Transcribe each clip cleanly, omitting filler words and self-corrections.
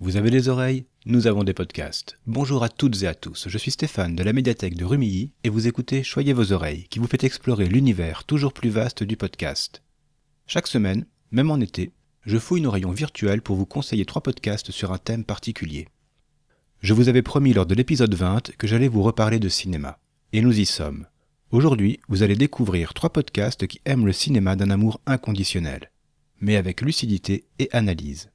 Vous avez des oreilles? Nous avons des podcasts. Bonjour à toutes et à tous, je suis Stéphane de la médiathèque de Rumilly et vous écoutez Choyez vos oreilles qui vous fait explorer l'univers toujours plus vaste du podcast. Chaque semaine, même en été, je fouille nos rayons virtuels pour vous conseiller 3 podcasts sur un thème particulier. Je vous avais promis lors de l'épisode 20 que j'allais vous reparler de cinéma. Et nous y sommes. Aujourd'hui, vous allez découvrir 3 podcasts qui aiment le cinéma d'un amour inconditionnel, mais avec lucidité et analyse.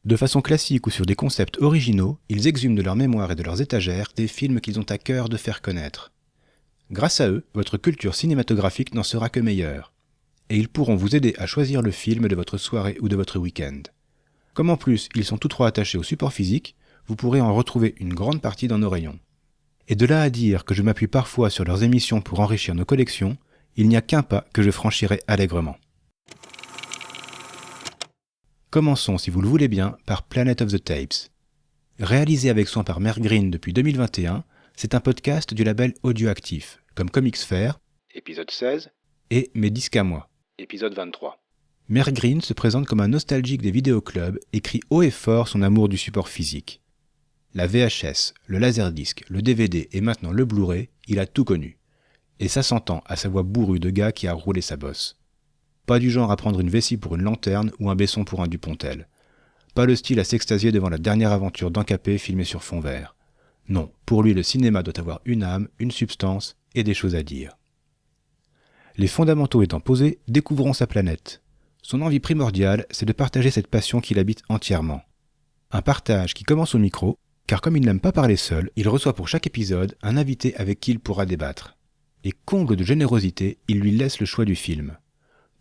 De façon classique ou sur des concepts originaux, ils exhument de leur mémoire et de leurs étagères des films qu'ils ont à cœur de faire connaître. Grâce à eux, votre culture cinématographique n'en sera que meilleure. Et ils pourront vous aider à choisir le film de votre soirée ou de votre week-end. Comme en plus, ils sont tous 3 attachés au support physique, vous pourrez en retrouver une grande partie dans nos rayons. Et de là à dire que je m'appuie parfois sur leurs émissions pour enrichir nos collections, il n'y a qu'un pas que je franchirai allègrement. Commençons, si vous le voulez bien, par Planet of the Tapes. Réalisé avec soin par Merck Green depuis 2021, c'est un podcast du label Audioactif, comme Comics Fair, épisode 16, et Mes disques à moi, épisode 23. Merck Green se présente comme un nostalgique des vidéoclubs et crie haut et fort son amour du support physique. La VHS, le laserdisc, le DVD et maintenant le Blu-ray, il a tout connu. Et ça s'entend à sa voix bourrue de gars qui a roulé sa bosse. Pas du genre à prendre une vessie pour une lanterne ou un Besson pour un Dupontel. Pas le style à s'extasier devant la dernière aventure d'Ancapé filmée sur fond vert. Non, pour lui le cinéma doit avoir une âme, une substance et des choses à dire. Les fondamentaux étant posés, découvrons sa planète. Son envie primordiale, c'est de partager cette passion qu'il habite entièrement. Un partage qui commence au micro, car comme il n'aime pas parler seul, il reçoit pour chaque épisode un invité avec qui il pourra débattre. Et comble de générosité, il lui laisse le choix du film.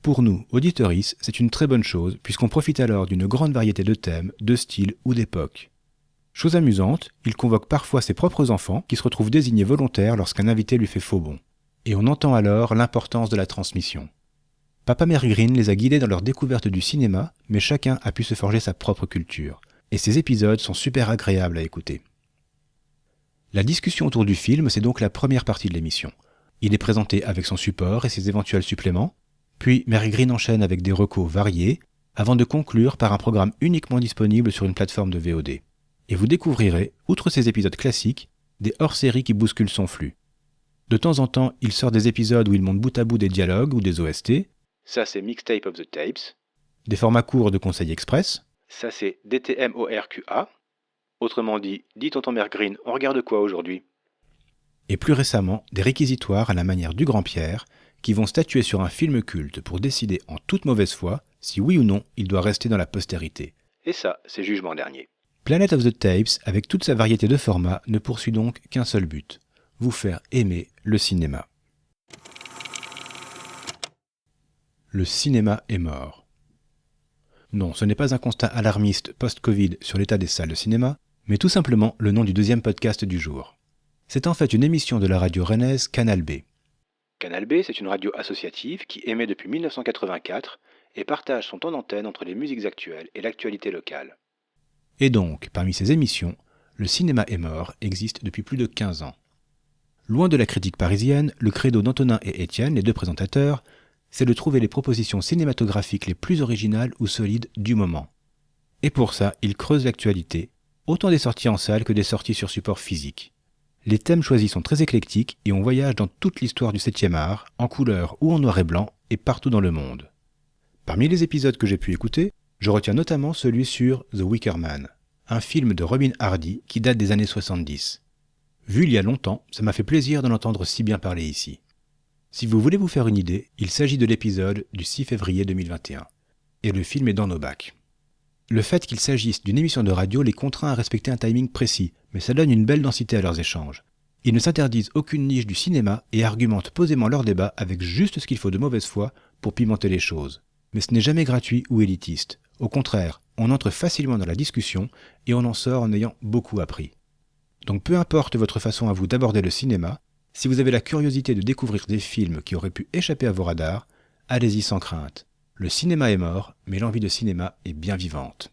Pour nous, auditeuristes, c'est une très bonne chose, puisqu'on profite alors d'une grande variété de thèmes, de styles ou d'époques. Chose amusante, il convoque parfois ses propres enfants, qui se retrouvent désignés volontaires lorsqu'un invité lui fait faux bond. Et on entend alors l'importance de la transmission. Papa Merck Green les a guidés dans leur découverte du cinéma, mais chacun a pu se forger sa propre culture. Et ces épisodes sont super agréables à écouter. La discussion autour du film, c'est donc la première partie de l'émission. Il est présenté avec son support et ses éventuels suppléments, puis Merck Green enchaîne avec des recos variés, avant de conclure par un programme uniquement disponible sur une plateforme de VOD. Et vous découvrirez, outre ces épisodes classiques, des hors-séries qui bousculent son flux. De temps en temps, il sort des épisodes où il monte bout à bout des dialogues ou des OST. Ça, c'est Mixtape of the Tapes. Des formats courts de conseils express. Ça, c'est DTMORQA. Autrement dit, dit tonton Merck Green, on regarde quoi aujourd'hui? Et plus récemment, des réquisitoires à la manière du Grand-Pierre, qui vont statuer sur un film culte pour décider en toute mauvaise foi si oui ou non il doit rester dans la postérité. Et ça, c'est jugement dernier. Planet of the Tapes, avec toute sa variété de formats, ne poursuit donc qu'un seul but, vous faire aimer le cinéma. Le cinéma est mort. Non, ce n'est pas un constat alarmiste post-Covid sur l'état des salles de cinéma, mais tout simplement le nom du deuxième podcast du jour. C'est en fait une émission de la radio rennaise Canal B. Canal B, c'est une radio associative qui émet depuis 1984 et partage son temps d'antenne entre les musiques actuelles et l'actualité locale. Et donc, parmi ces émissions, Le cinéma est mort existe depuis plus de 15 ans. Loin de la critique parisienne, le credo d'Antonin et Étienne, les 2 présentateurs, c'est de trouver les propositions cinématographiques les plus originales ou solides du moment. Et pour ça, ils creusent l'actualité, autant des sorties en salle que des sorties sur support physique. Les thèmes choisis sont très éclectiques et on voyage dans toute l'histoire du 7e art, en couleur ou en noir et blanc, et partout dans le monde. Parmi les épisodes que j'ai pu écouter, je retiens notamment celui sur The Wicker Man, un film de Robin Hardy qui date des années 70. Vu il y a longtemps, ça m'a fait plaisir d'en entendre si bien parler ici. Si vous voulez vous faire une idée, il s'agit de l'épisode du 6 février 2021. Et le film est dans nos bacs. Le fait qu'il s'agisse d'une émission de radio les contraint à respecter un timing précis, mais ça donne une belle densité à leurs échanges. Ils ne s'interdisent aucune niche du cinéma et argumentent posément leur débat avec juste ce qu'il faut de mauvaise foi pour pimenter les choses. Mais ce n'est jamais gratuit ou élitiste. Au contraire, on entre facilement dans la discussion et on en sort en ayant beaucoup appris. Donc peu importe votre façon à vous d'aborder le cinéma, si vous avez la curiosité de découvrir des films qui auraient pu échapper à vos radars, allez-y sans crainte. Le cinéma est mort, mais l'envie de cinéma est bien vivante.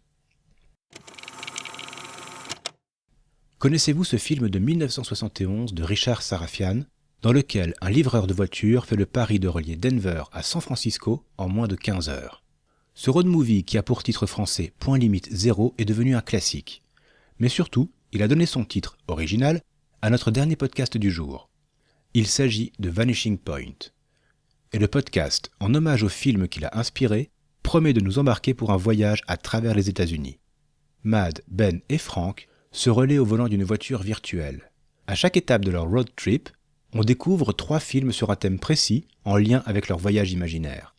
Connaissez-vous ce film de 1971 de Richard Sarafian, dans lequel un livreur de voitures fait le pari de relier Denver à San Francisco en moins de 15 heures? Ce road movie qui a pour titre français Point limite 0 est devenu un classique. Mais surtout, il a donné son titre, original, à notre dernier podcast du jour. Il s'agit de Vanishing Point. Et le podcast, en hommage au film qu'il a inspiré, promet de nous embarquer pour un voyage à travers les États-Unis. Mad, Ben et Frank se relaient au volant d'une voiture virtuelle. À chaque étape de leur road trip, on découvre 3 films sur un thème précis en lien avec leur voyage imaginaire.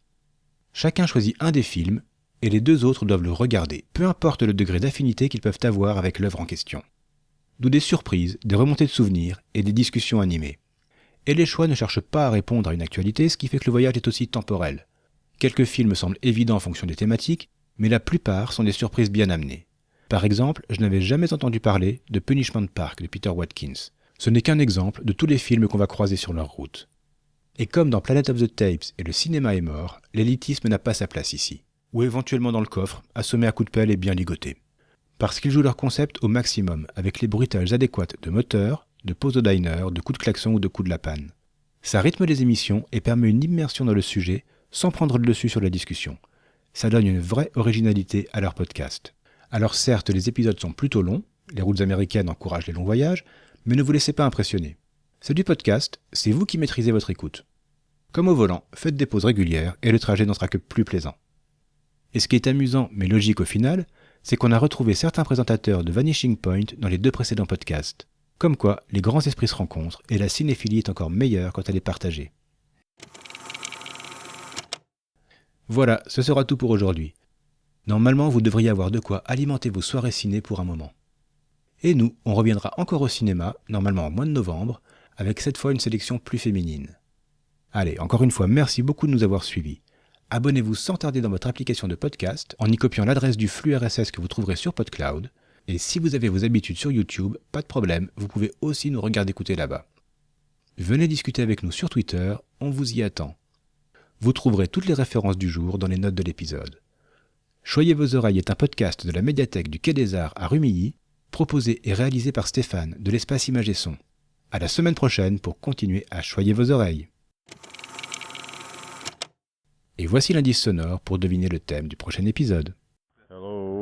Chacun choisit un des films et les 2 autres doivent le regarder, peu importe le degré d'affinité qu'ils peuvent avoir avec l'œuvre en question. D'où des surprises, des remontées de souvenirs et des discussions animées. Et les choix ne cherchent pas à répondre à une actualité, ce qui fait que le voyage est aussi temporel. Quelques films semblent évidents en fonction des thématiques, mais la plupart sont des surprises bien amenées. Par exemple, je n'avais jamais entendu parler de Punishment Park de Peter Watkins. Ce n'est qu'un exemple de tous les films qu'on va croiser sur leur route. Et comme dans Planet of the Tapes et Le cinéma est mort, l'élitisme n'a pas sa place ici. Ou éventuellement dans le coffre, assommé à coups de pelle et bien ligoté. Parce qu'ils jouent leur concept au maximum, avec les bruitages adéquats de moteurs, de pauses au diner, de coups de klaxon ou de coups de la panne. Ça rythme les émissions et permet une immersion dans le sujet, sans prendre le dessus sur la discussion. Ça donne une vraie originalité à leur podcast. Alors certes, les épisodes sont plutôt longs, les routes américaines encouragent les longs voyages, mais ne vous laissez pas impressionner. C'est du podcast, c'est vous qui maîtrisez votre écoute. Comme au volant, faites des pauses régulières et le trajet n'en sera que plus plaisant. Et ce qui est amusant mais logique au final, c'est qu'on a retrouvé certains présentateurs de Vanishing Point dans les 2 précédents podcasts. Comme quoi, les grands esprits se rencontrent et la cinéphilie est encore meilleure quand elle est partagée. Voilà, ce sera tout pour aujourd'hui. Normalement, vous devriez avoir de quoi alimenter vos soirées ciné pour un moment. Et nous, on reviendra encore au cinéma, normalement au mois de novembre, avec cette fois une sélection plus féminine. Allez, encore une fois, merci beaucoup de nous avoir suivis. Abonnez-vous sans tarder dans votre application de podcast en y copiant l'adresse du flux RSS que vous trouverez sur PodCloud. Et si vous avez vos habitudes sur YouTube, pas de problème, vous pouvez aussi nous regarder écouter là-bas. Venez discuter avec nous sur Twitter, on vous y attend. Vous trouverez toutes les références du jour dans les notes de l'épisode. Choyez vos oreilles est un podcast de la médiathèque du Quai des Arts à Rumilly, proposé et réalisé par Stéphane de l'Espace Image et Son. À la semaine prochaine pour continuer à choyer vos oreilles. Et voici l'indice sonore pour deviner le thème du prochain épisode. Hello.